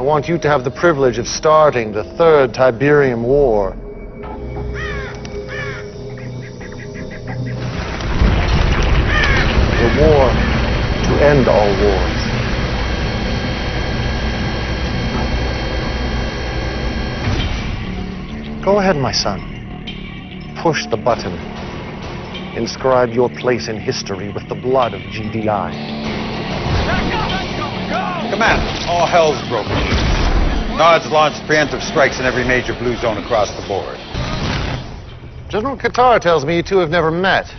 want you to have the privilege of starting the Third Tiberium War. The war to end all wars. Go ahead, my son. Push the button. Inscribe your place in history with the blood of GDI. Commander, all hell's broken loose. Nod's launched preemptive strikes in every major blue zone across the board. General Qatar tells me you two have never met,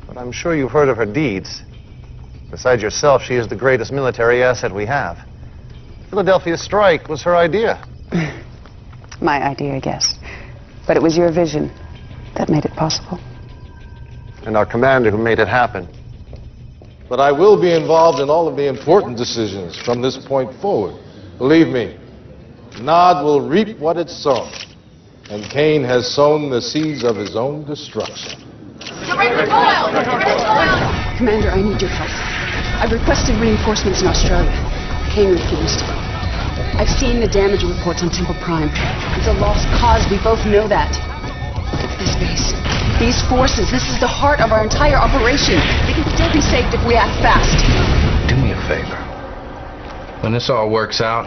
but I'm sure you've heard of her deeds. Besides yourself, she is the greatest military asset we have. Philadelphia strike was her idea. My idea, yes. But it was your vision that made it possible. And our commander who made it happen. But I will be involved in all of the important decisions from this point forward. Believe me, Nod will reap what it's sown. And Kane has sown the seeds of his own destruction. Commander, I need your help. I've requested reinforcements in Australia. Kane refused. I've seen the damage reports on Temple Prime. It's a lost cause, we both know that. It's this base. These forces, this is the heart of our entire operation. It can still be saved if we act fast. Do me a favor. When this all works out,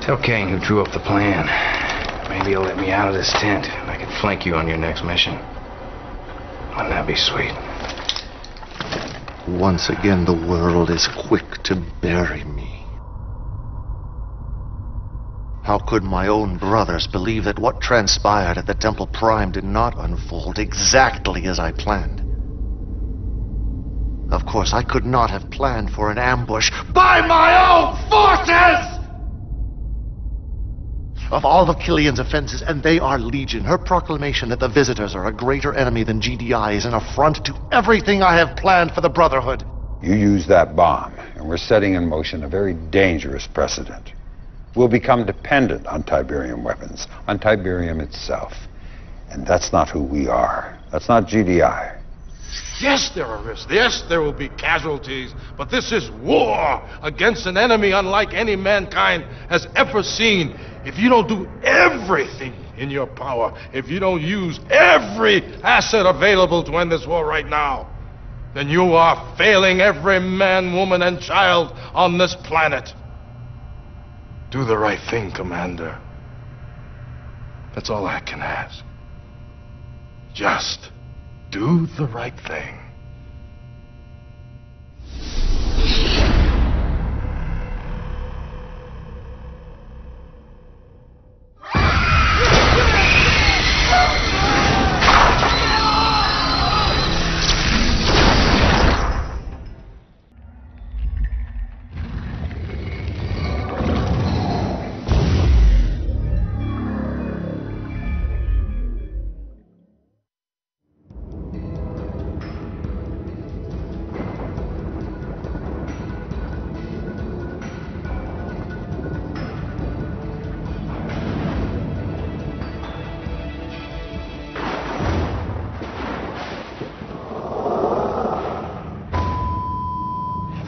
tell Kane who drew up the plan. Maybe he'll let me out of this tent and I can flank you on your next mission. Wouldn't that be sweet? Once again, the world is quick to bury me. How could my own brothers believe that what transpired at the Temple Prime did not unfold exactly as I planned? Of course, I could not have planned for an ambush by my own forces! Of all of Killian's offenses, and they are legion, her proclamation that the visitors are a greater enemy than GDI is an affront to everything I have planned for the Brotherhood. You used that bomb, and we're setting in motion a very dangerous precedent. We'll become dependent on Tiberium weapons, on Tiberium itself. And that's not who we are. That's not GDI. Yes, there are risks. Yes, there will be casualties. But this is war against an enemy unlike any mankind has ever seen. If you don't do everything in your power, if you don't use every asset available to end this war right now, then you are failing every man, woman, and child on this planet. Do the right thing, Commander. That's all I can ask. Just do the right thing.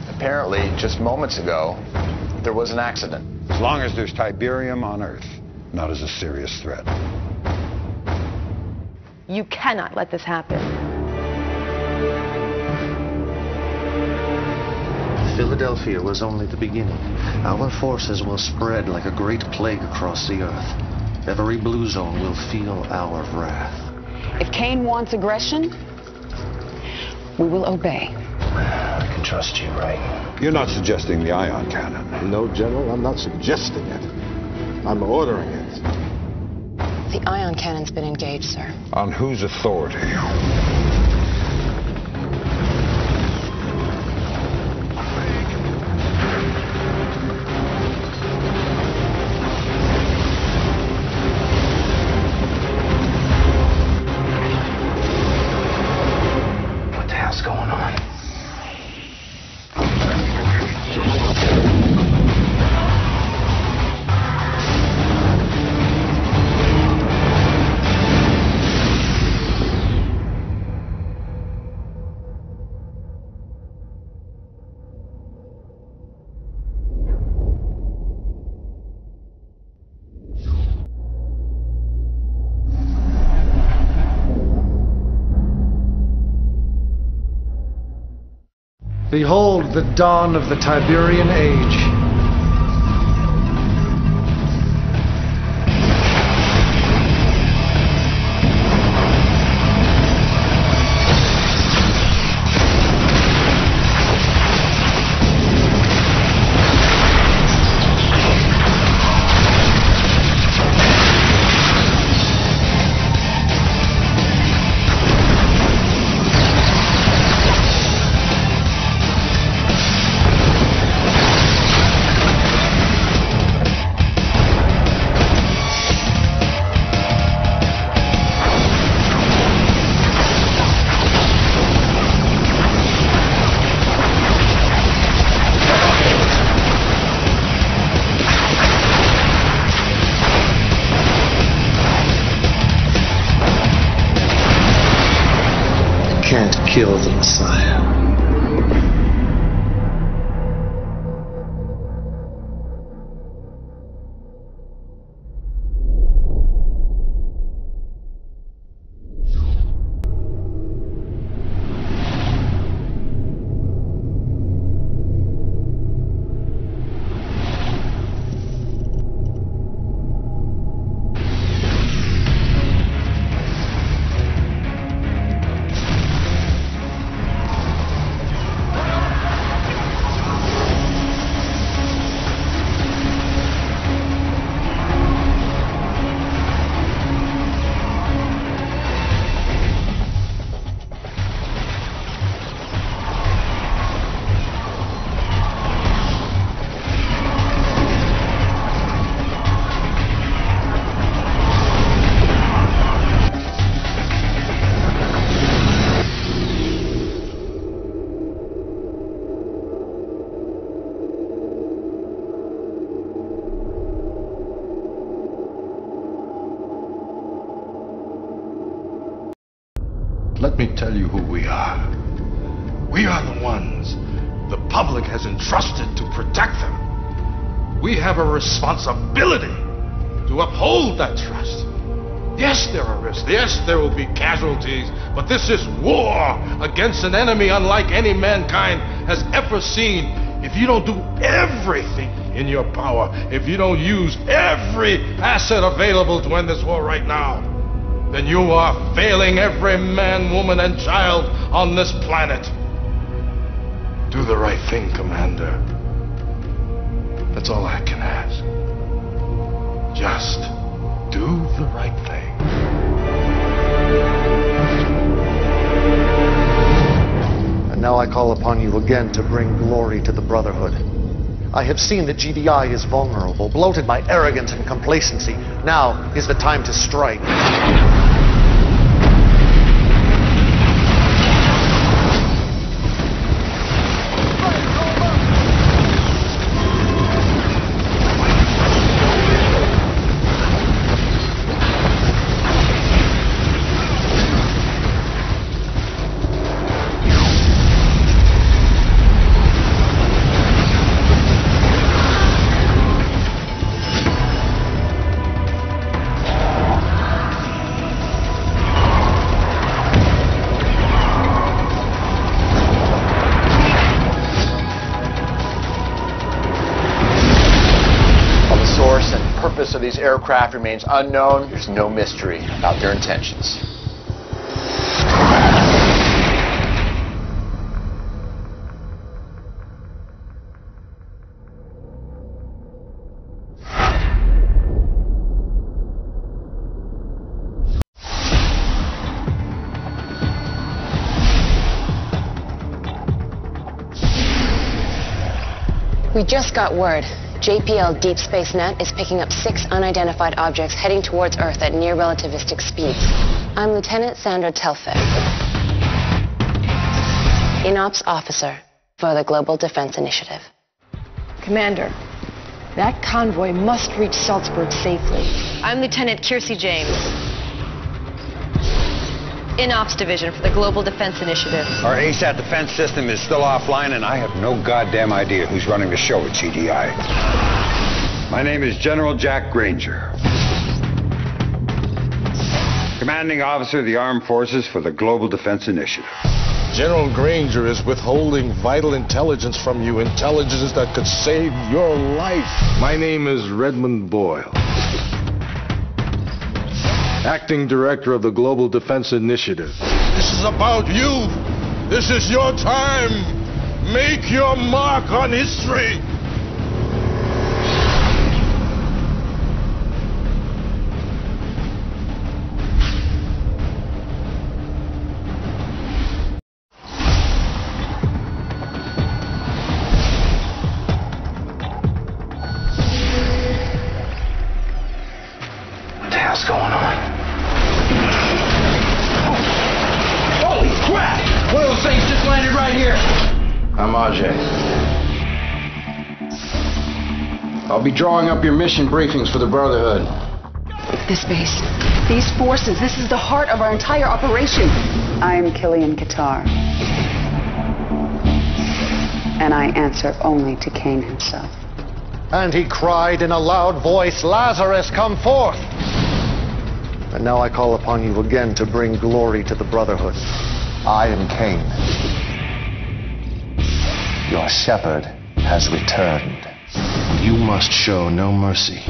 Apparently, just moments ago, there was an accident. As long as there's Tiberium on Earth, not as a serious threat. You cannot let this happen. Philadelphia was only the beginning. Our forces will spread like a great plague across the earth. Every blue zone will feel our wrath. If Kane wants aggression, we will obey. I can trust you, right? You're not suggesting the ion cannon. No, General, I'm not suggesting it. I'm ordering it. The ion cannon's been engaged, sir. On whose authority? What the hell's going on? Behold the dawn of the Tiberian Age. Can't kill the Messiah. Let me tell you who we are. We are the ones the public has entrusted to protect them. We have a responsibility to uphold that trust. Yes, there are risks. Yes, there will be casualties. But this is war against an enemy unlike any mankind has ever seen. If you don't do everything in your power, if you don't use every asset available to end this war right now, then you are failing every man, woman, and child on this planet. Do the right thing, Commander. That's all I can ask. Just do the right thing. And now I call upon you again to bring glory to the Brotherhood. I have seen that GDI is vulnerable, bloated by arrogance and complacency. Now is the time to strike. Of these aircraft remains unknown. There's no mystery about their intentions. We just got word. JPL Deep Space Net is picking up 6 unidentified objects heading towards Earth at near relativistic speeds. I'm Lieutenant Sandra Telfair, INOPS officer for the Global Defense Initiative. Commander, that convoy must reach Salzburg safely. I'm Lieutenant Kiersey James, INOPS division for the Global Defense Initiative. Our ASAT defense system is still offline, and I have no goddamn idea who's running the show at GDI. My name is General Jack Granger, commanding officer of the Armed Forces for the Global Defense Initiative. General Granger is withholding vital intelligence from you, intelligence that could save your life. My name is Redmond Boyle, Acting Director of the Global Defense Initiative. This is about you. This is your time. Make your mark on history. What the hell's going on? Holy crap! One of those things just landed right here. I'm Ajay. I'll be drawing up your mission briefings for the Brotherhood. This base, these forces, this is the heart of our entire operation. I am Killian Qatar. And I answer only to Kane himself. And he cried in a loud voice, "Lazarus, come forth!" And now I call upon you again to bring glory to the Brotherhood. I am Kane. Your shepherd has returned. You must show no mercy,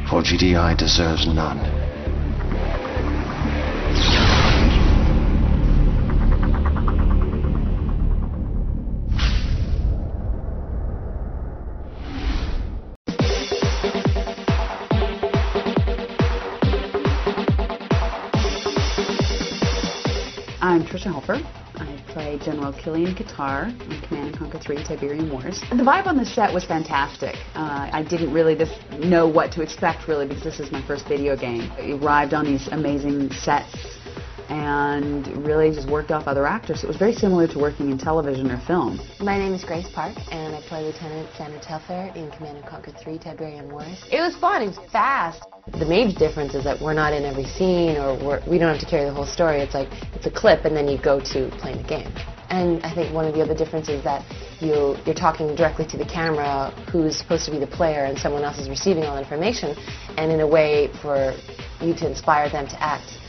for GDI deserves none. I'm Trisha Helfer. I play General Killian Qatar on Command & Conquer 3 Tiberium Wars. The vibe on the set was fantastic. I didn't really know what to expect, really, because this is my first video game. I arrived on these amazing sets and really just worked off other actors. It was very similar to working in television or film. My name is Grace Park, and I play Lieutenant Sandra Telfair in Command & Conquer 3 Tiberium Wars. It was fun. It was fast. The major difference is that we're not in every scene, or we don't have to carry the whole story. It's like, it's a clip, and then you go to playing the game. And I think one of the other differences is that you're talking directly to the camera, who's supposed to be the player, and someone else is receiving all the information, and in a way for you to inspire them to act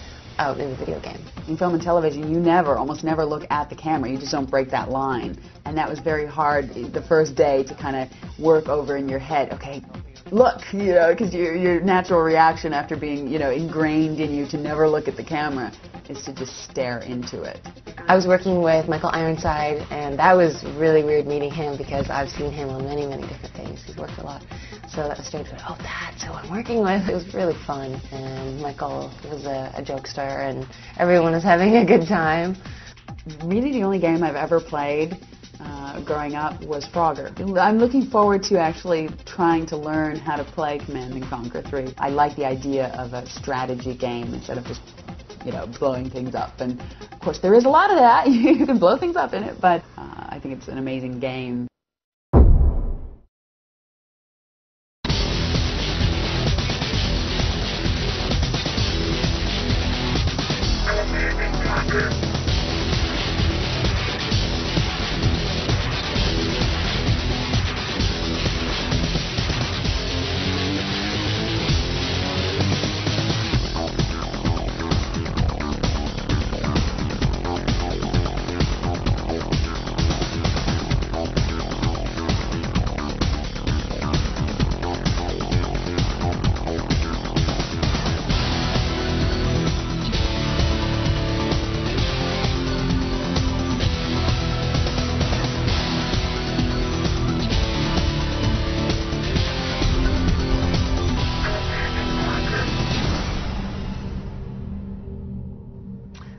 out in the video game. In film and television, you almost never look at the camera. You just don't break that line. And that was very hard the first day to kind of work over in your head. Okay, look, because your natural reaction after being, ingrained in you to never look at the camera is to just stare into it. I was working with Michael Ironside, and that was really weird meeting him because I've seen him on many, many different things. He's worked a lot. So that was strange, but oh, that's who I'm working with. It was really fun, and Michael was a jokester, and everyone was having a good time. Really the only game I've ever played growing up was Frogger. I'm looking forward to actually trying to learn how to play Command & Conquer 3. I like the idea of a strategy game instead of just blowing things up. And of course there is a lot of that. You can blow things up in it, but I think it's an amazing game.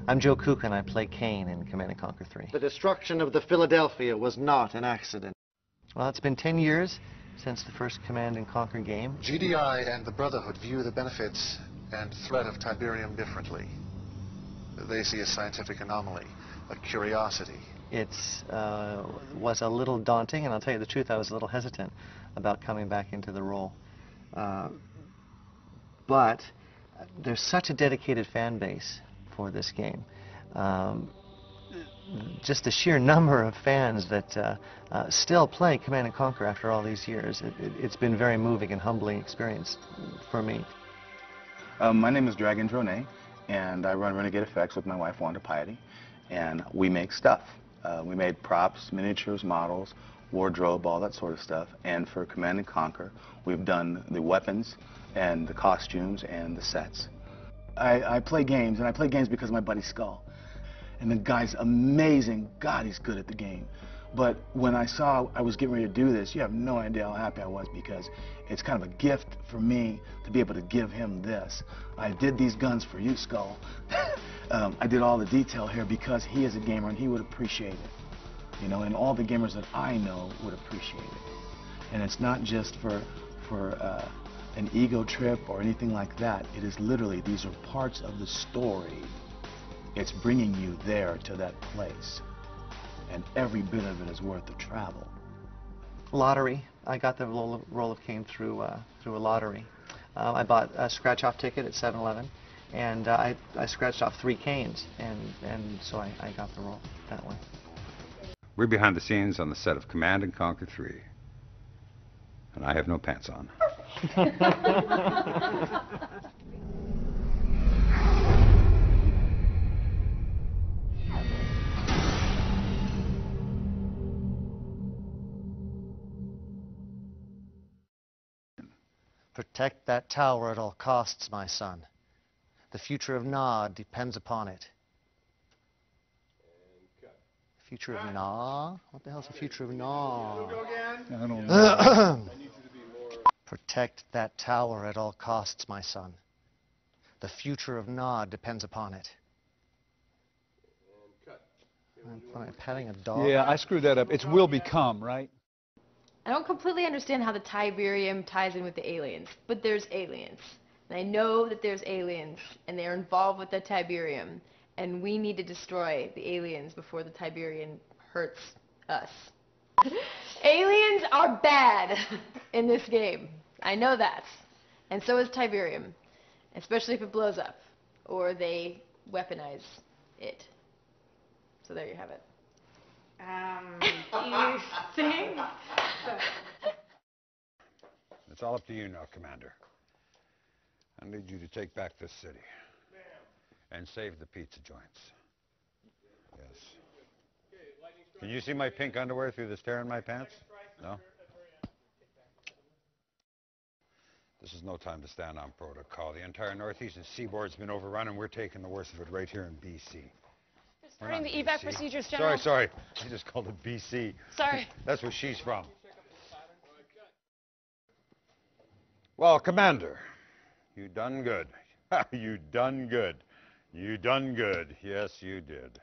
I'm Joe Cook, and I play Kane in Command & Conquer 3. The destruction of the Philadelphia was not an accident. Well, it's been 10 years since the first Command & Conquer game. GDI and the Brotherhood view the benefits and threat of Tiberium differently. They see a scientific anomaly, a curiosity. It was a little daunting, and I'll tell you the truth, I was a little hesitant about coming back into the role. But there's such a dedicated fan base for this game. Just the sheer number of fans that still play Command & Conquer after all these years, it's been a very moving and humbling experience for me. My name is Dragon Drone, and I run Renegade Effects with my wife, Wanda Piety. and we make stuff. We made props, miniatures, models, wardrobe, all that sort of stuff. And for Command and Conquer, we've done the weapons and the costumes and the sets. I play games, and I play games because of my buddy Skull. And the guy's amazing. God, he's good at the game. But when I saw I was getting ready to do this, you have no idea how happy I was, because it's kind of a gift for me to be able to give him this. I did these guns for you, Skull. I did all the detail here because he is a gamer and he would appreciate it. You know, and all the gamers that I know would appreciate it. And it's not just for an ego trip or anything like that. It is literally, these are parts of the story. It's bringing you there to that place. And every bit of it is worth the travel. Lottery. I got the role of Kane through a lottery. I bought a scratch-off ticket at 7-Eleven, and I scratched off 3 Kanes, and so I got the role that way. We're behind the scenes on the set of Command and Conquer 3. And I have no pants on. Protect that tower at all costs, my son. The future of Nod depends upon it. Future of Nod? What the hell's the future of Nod? I don't know. Protect that tower at all costs, my son. The future of Nod depends upon it. Am I petting a dog? Yeah, I screwed that up. It's will become, right? I don't completely understand how the Tiberium ties in with the aliens, but there's aliens. And I know that there's aliens, and they're involved with the Tiberium, and we need to destroy the aliens before the Tiberium hurts us. Aliens are bad in this game. I know that. And so is Tiberium, especially if it blows up, or they weaponize it. So there you have it. You think? It's all up to you now, Commander. I need you to take back this city. And save the pizza joints. Yes. Can you see my pink underwear through this tear in my pants? No? This is no time to stand on protocol. The entire northeastern seaboard's been overrun, and we're taking the worst of it right here in BC. Starting the evac procedures, General. Sorry. I just called it BC. Sorry. That's where she's from. Well, Commander, you done good. You done good. You done good. Yes, you did. Let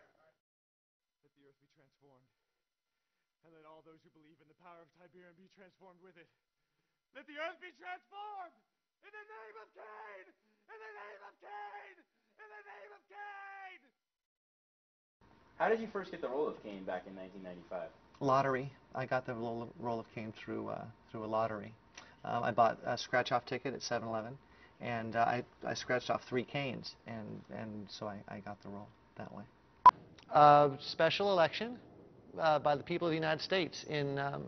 the Earth be transformed. And let all those who believe in the power of Tiberium be transformed with it. Let the Earth be transformed! In the name of Kane! In the name of Kane! In the name of Kane! How did you first get the role of Kane back in 1995? Lottery. I got the role of Kane through a lottery. I bought a scratch-off ticket at 7-Eleven, and I scratched off 3 Kanes, and so I got the role that way. Special election by the people of the United States in, I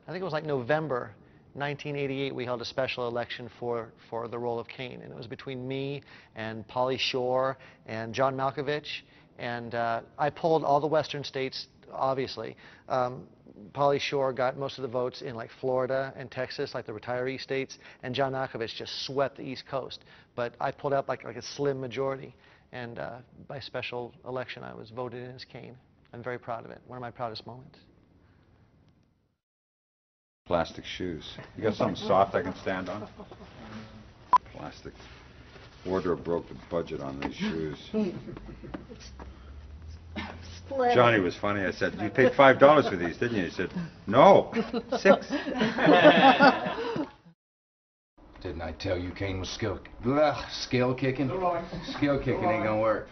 think it was like November 1988, we held a special election for the role of Kane, and it was between me and Pauly Shore and John Malkovich, and I pulled all the western states, obviously. Pauly Shore got most of the votes in like Florida and Texas, like the retiree states, and John Malkovich just swept the East Coast. But I pulled out like a slim majority, and by special election I was voted in as Kane. I'm very proud of it. One of my proudest moments. Plastic shoes. You got something soft I can stand on? Plastic. Wardrobe broke the budget on these shoes. Johnny was funny. I said, you paid $5 for these, didn't you? He said, no, $6. Didn't I tell you Kane was skill kicking? Skill kicking ain't gonna work.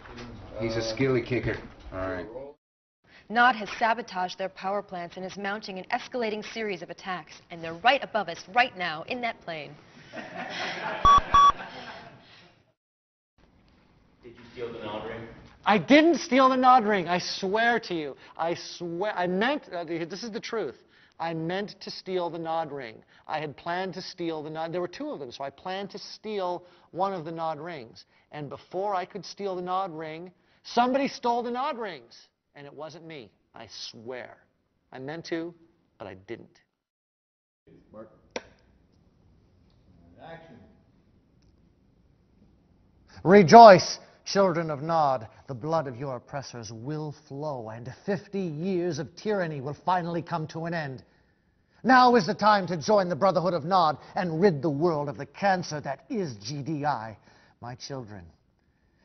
He's a skilly kicker. All right. Nod has sabotaged their power plants and is mounting an escalating series of attacks, and they're right above us right now in that plane. Did you steal the Nod ring? I didn't steal the Nod ring. I swear to you. I swear. I meant, this is the truth. I meant to steal the Nod ring. I had planned to steal the Nod. There were 2 of them, so I planned to steal one of the Nod rings. And before I could steal the Nod ring, somebody stole the Nod rings. And it wasn't me, I swear. I meant to, but I didn't. Mark. Action. Rejoice, children of Nod. The blood of your oppressors will flow, and 50 years of tyranny will finally come to an end. Now is the time to join the Brotherhood of Nod and rid the world of the cancer that is GDI. My children,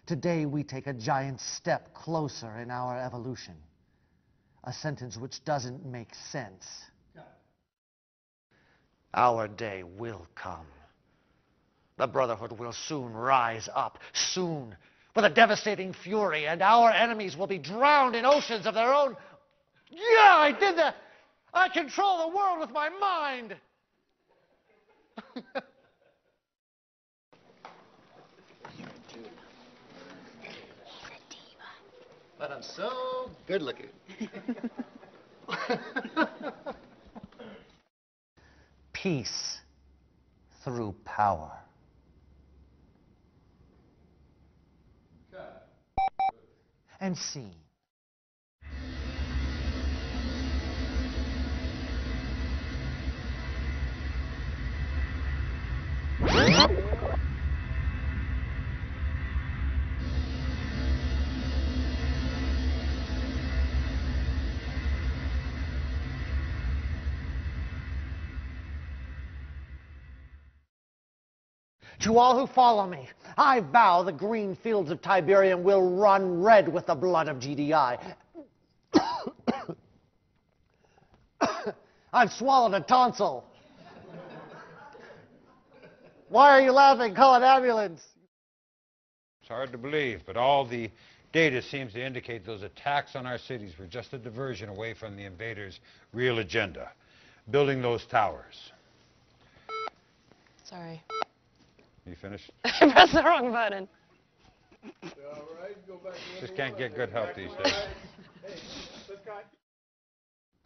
today we take a giant step closer in our evolution. A sentence which doesn't make sense. Our day will come. The Brotherhood will soon rise up, soon, with a devastating fury, and our enemies will be drowned in oceans of their own. Yeah, I did that! I control the world with my mind! But I'm so good looking. Peace through power. And scene. To all who follow me, I vow the green fields of Tiberium will run red with the blood of GDI. I've swallowed a tonsil. Why are you laughing? Call an ambulance. It's hard to believe, but all the data seems to indicate those attacks on our cities were just a diversion away from the invaders' real agenda, building those towers. Sorry. You finished? I pressed the wrong button. Just can't get good help these days.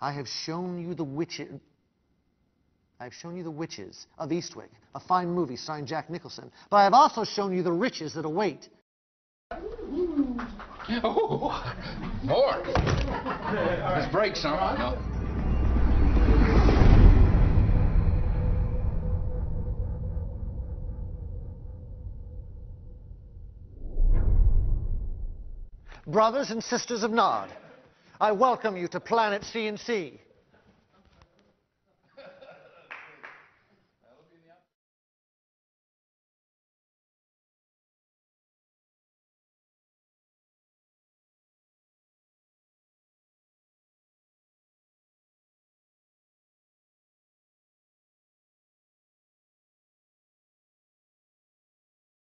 I have shown you the witches. I've shown you the witches of Eastwick, a fine movie starring Jack Nicholson. But I have also shown you the riches that await. Oh, more. Let's break some. No. Brothers and sisters of Nod, I welcome you to planet C&C.